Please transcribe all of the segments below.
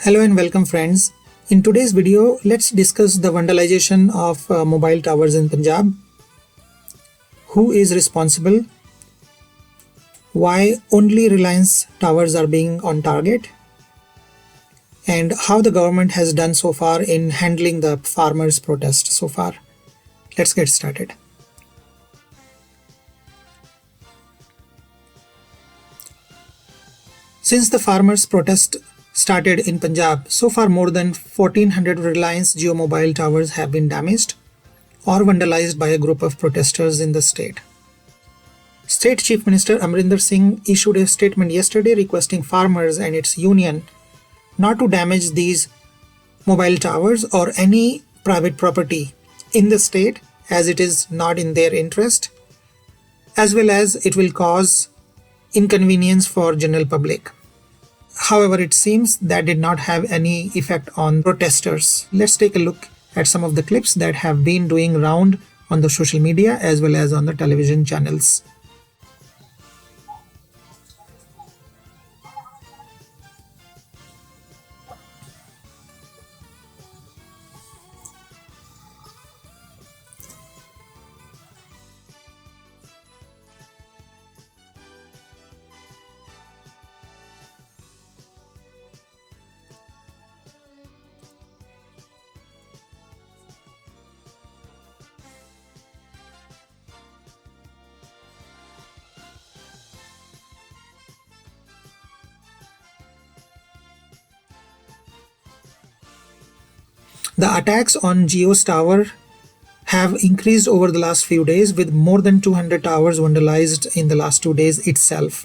Hello and welcome friends. In today's video, let's discuss the vandalization of mobile towers in Punjab. Who is responsible? Why only Reliance towers are being on target? And how the government has done so far in handling the farmers' protest so far. Let's get started. Since the farmers' protest started in Punjab, so far more than 1400 Reliance Jio mobile towers have been damaged or vandalized by a group of protesters in the state. State Chief Minister Amrinder Singh issued a statement yesterday requesting farmers and its union not to damage these mobile towers or any private property in the state, as it is not in their interest, as well as it will cause inconvenience for general public. However, it seems that did not have any effect on protesters. Let's take a look at some of the clips that have been doing round on the social media as well as on the television channels. The attacks on Jio's tower have increased over the last few days, with more than 200 towers vandalized in the last 2 days itself.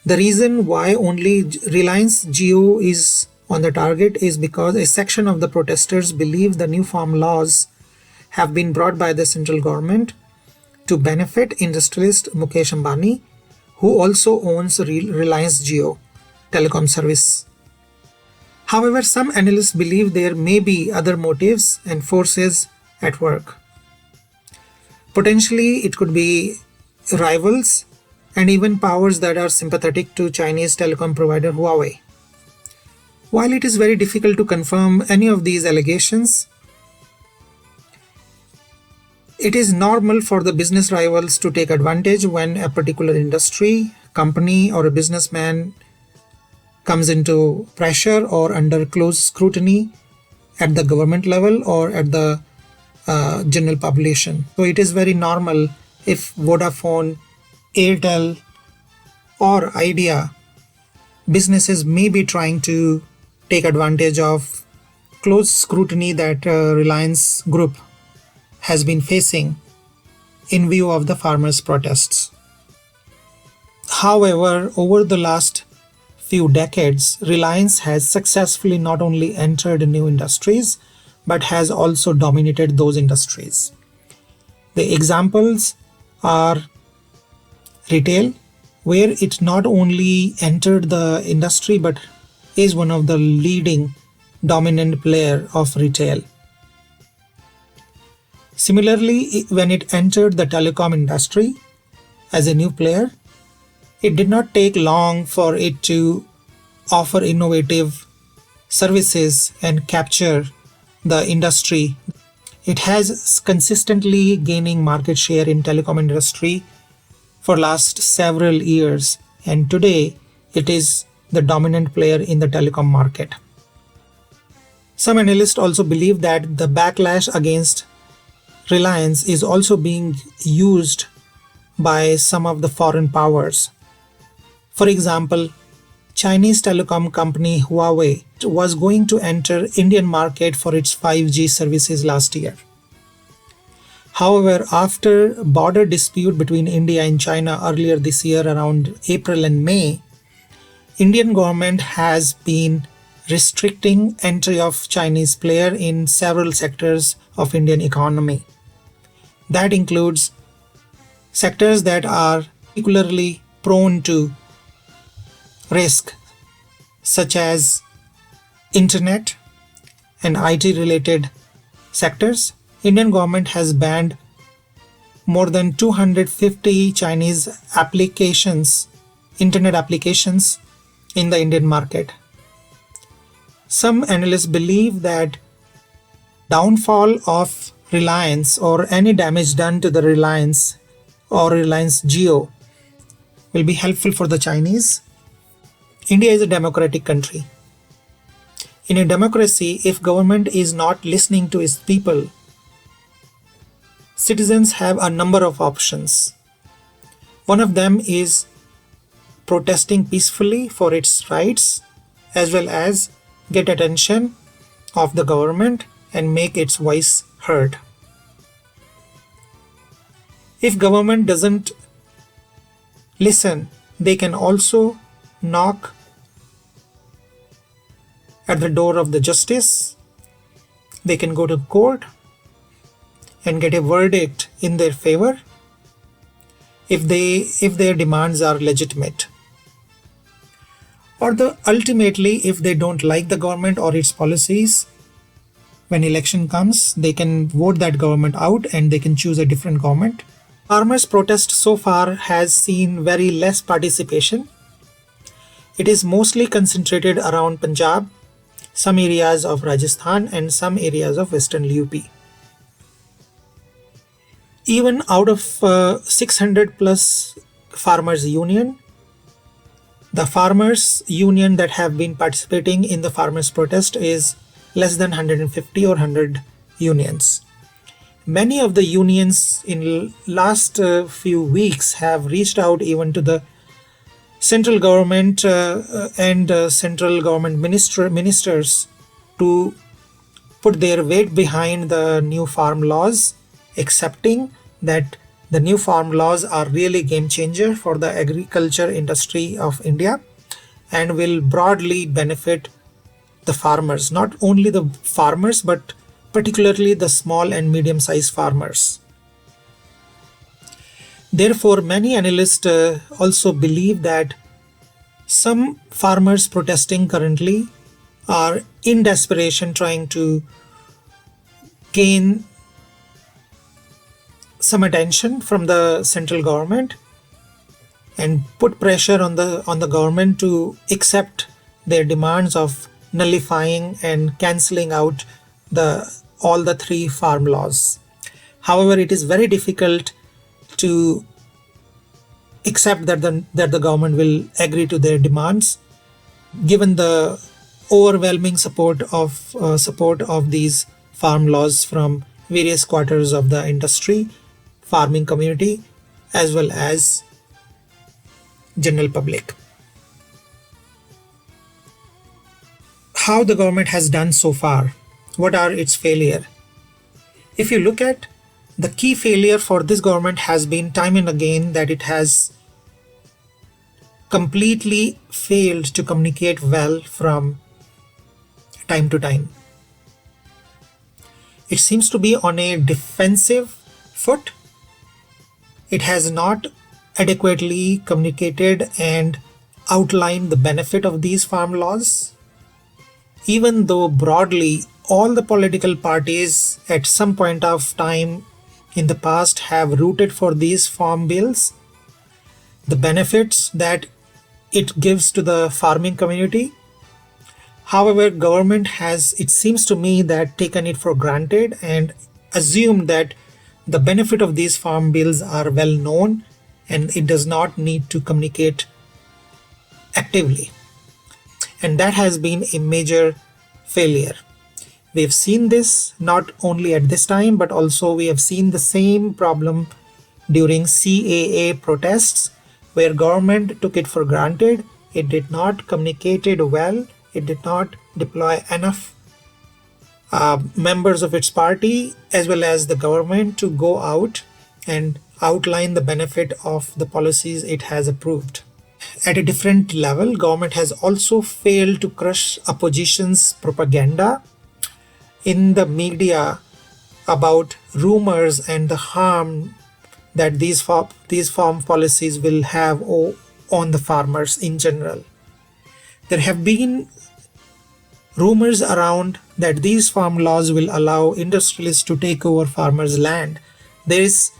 The reason why only Reliance Jio is on the target is because a section of the protesters believe the new farm laws have been brought by the central government to benefit industrialist Mukesh Ambani, who also owns Reliance Jio telecom service. However, some analysts believe there may be other motives and forces at work. Potentially, it could be rivals and even powers that are sympathetic to Chinese telecom provider Huawei. While it is very difficult to confirm any of these allegations, it is normal for the business rivals to take advantage when a particular industry, company, or a businessman comes into pressure or under close scrutiny at the government level or at the general population. So it is very normal if Vodafone, Airtel, or Idea businesses may be trying to take advantage of close scrutiny that Reliance Group has been facing in view of the farmers' protests. However, over the last few decades, Reliance has successfully not only entered new industries but has also dominated those industries. The examples are retail, where it not only entered the industry but is one of the leading dominant player of retail. Similarly, when it entered the telecom industry as a new player, it did not take long for it to offer innovative services and capture the industry. It has consistently gaining market share in telecom industry for last several years, and today it is the dominant player in the telecom market. Some analysts also believe that the backlash against Reliance is also being used by some of the foreign powers. For example, Chinese telecom company Huawei was going to enter Indian market for its 5G services last year. However, after border dispute between India and China earlier this year around April and May, Indian government has been restricting entry of Chinese player in several sectors of Indian economy. That includes sectors that are particularly prone to risk, such as internet and IT related sectors. Indian government has banned more than 250 Chinese applications, internet applications in the Indian market. Some analysts believe that downfall of Reliance or any damage done to the Reliance or Reliance Jio will be helpful for the Chinese. India is a democratic country. In a democracy, if government is not listening to its people, citizens have a number of options. One of them is protesting peacefully for its rights, as well as get attention of the government and make its voice heard. If government doesn't listen, they can also knock at the door of the justice. They can go to court and get a verdict in their favor if their demands are legitimate. Or ultimately, if they don't like the government or its policies, when election comes, they can vote that government out and they can choose a different government. Farmers' protest so far has seen very less participation. It is mostly concentrated around Punjab, some areas of Rajasthan and some areas of Western UP. Even out of 600 plus farmers union, the farmers union that have been participating in the farmers protest is less than 150 or 100 unions. Many of the unions in last few weeks have reached out even to the central government and central government ministers to put their weight behind the new farm laws, accepting that the new farm laws are really game changer for the agriculture industry of India and will broadly benefit the farmers, not only the farmers but particularly the small and medium-sized farmers. Therefore, many analysts also believe that some farmers protesting currently are in desperation trying to gain some attention from the central government and put pressure on the government to accept their demands of nullifying and cancelling out all the three farm laws. However, it is very difficult to accept that the government will agree to their demands, given the overwhelming support of these farm laws from various quarters of the industry, farming community, as well as general public. How the government has done so far? What are its failure? If you look at the key failure for this government has been time and again that it has completely failed to communicate well from time to time. It seems to be on a defensive foot. It has not adequately communicated and outlined the benefit of these farm laws. Even though broadly all the political parties at some point of time in the past have rooted for these farm bills, the benefits that it gives to the farming community. However, government has, it seems to me, that taken it for granted and assumed that the benefit of these farm bills are well known and it does not need to communicate actively. And that has been a major failure. We've seen this not only at this time, but also we have seen the same problem during CAA protests, where government took it for granted. It did not communicate it well. It did not deploy enough members of its party as well as the government to go out and outline the benefit of the policies it has approved. At a different level, government has also failed to crush opposition's propaganda in the media about rumors and the harm that these farm policies will have on the farmers in general. There have been rumors around that these farm laws will allow industrialists to take over farmers' land. There is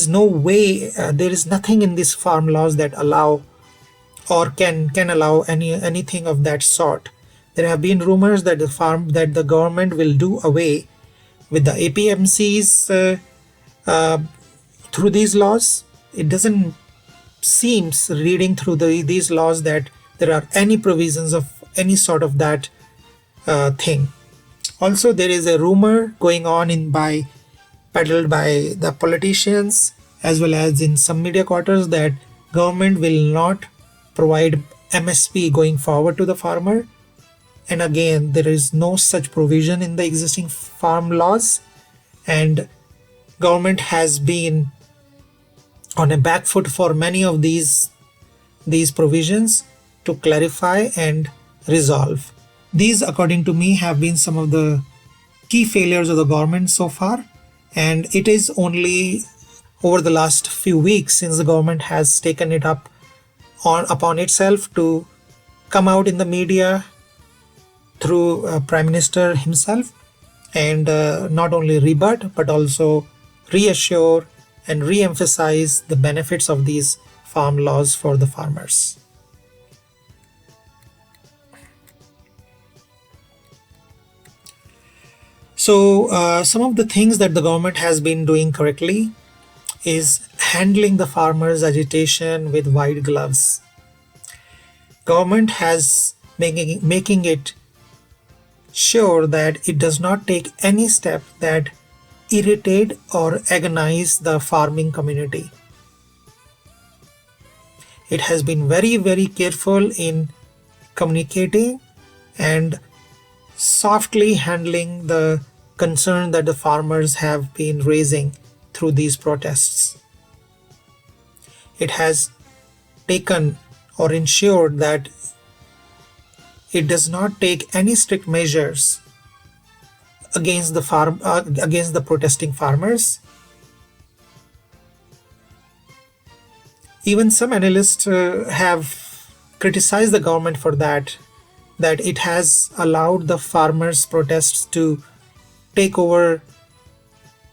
no way, there is nothing in these farm laws that allow or can allow anything of that sort. There have been rumors that the government will do away with the APMCs through these laws. It doesn't seems, reading through these laws, that there are any provisions of any sort of that thing. Also, there is a rumor going on peddled by the politicians as well as in some media quarters that government will not provide MSP going forward to the farmer. And again, there is no such provision in the existing farm laws, and government has been on a back foot for many of these provisions to clarify and resolve. These, according to me, have been some of the key failures of the government so far, and it is only over the last few weeks since the government has taken it upon itself to come out in the media through Prime Minister himself and not only rebut but also reassure and re-emphasize the benefits of these farm laws for the farmers. So some of the things that the government has been doing correctly is handling the farmers' agitation with white gloves. Government has making it sure that it does not take any step that irritate or agonize the farming community. It has been very, very careful in communicating and softly handling the concern that the farmers have been raising through these protests. It has taken or ensured that it does not take any strict measures against the protesting farmers. Even some analysts have criticized the government for that it has allowed the farmers' protests to take over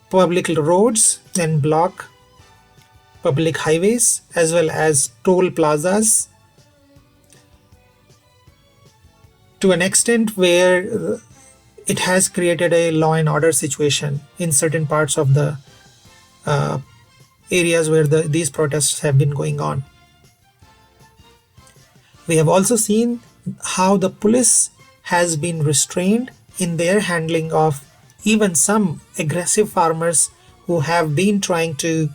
public roads and block public highways as well as toll plazas to an extent where it has created a law and order situation in certain parts of the areas where these protests have been going on. We have also seen how the police has been restrained in their handling of even some aggressive farmers who have been trying to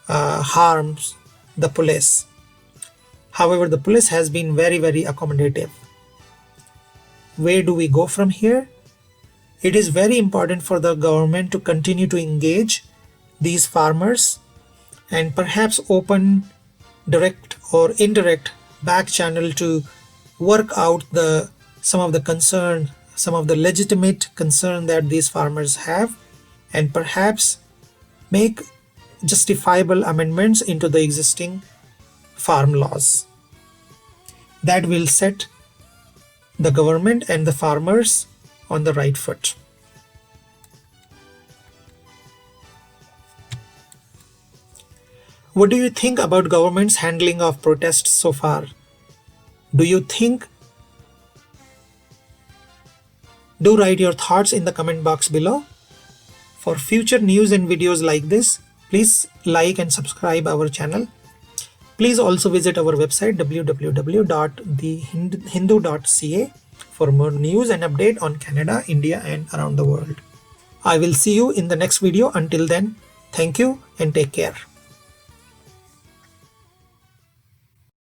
harm the police. However, the police has been very, very accommodative. Where do we go from here? It is very important for the government to continue to engage these farmers and perhaps open direct or indirect back channel to work out some of the legitimate concern that these farmers have, and perhaps make justifiable amendments into the existing farm laws that will set the government and the farmers on the right foot. What do you think about government's handling of protests so far? Do write your thoughts in the comment box below. For future news and videos like this, please like and subscribe our channel. Please also visit our website www.thehindu.ca for more news and update on Canada, India and around the world. I will see you in the next video. Until then, thank you and take care.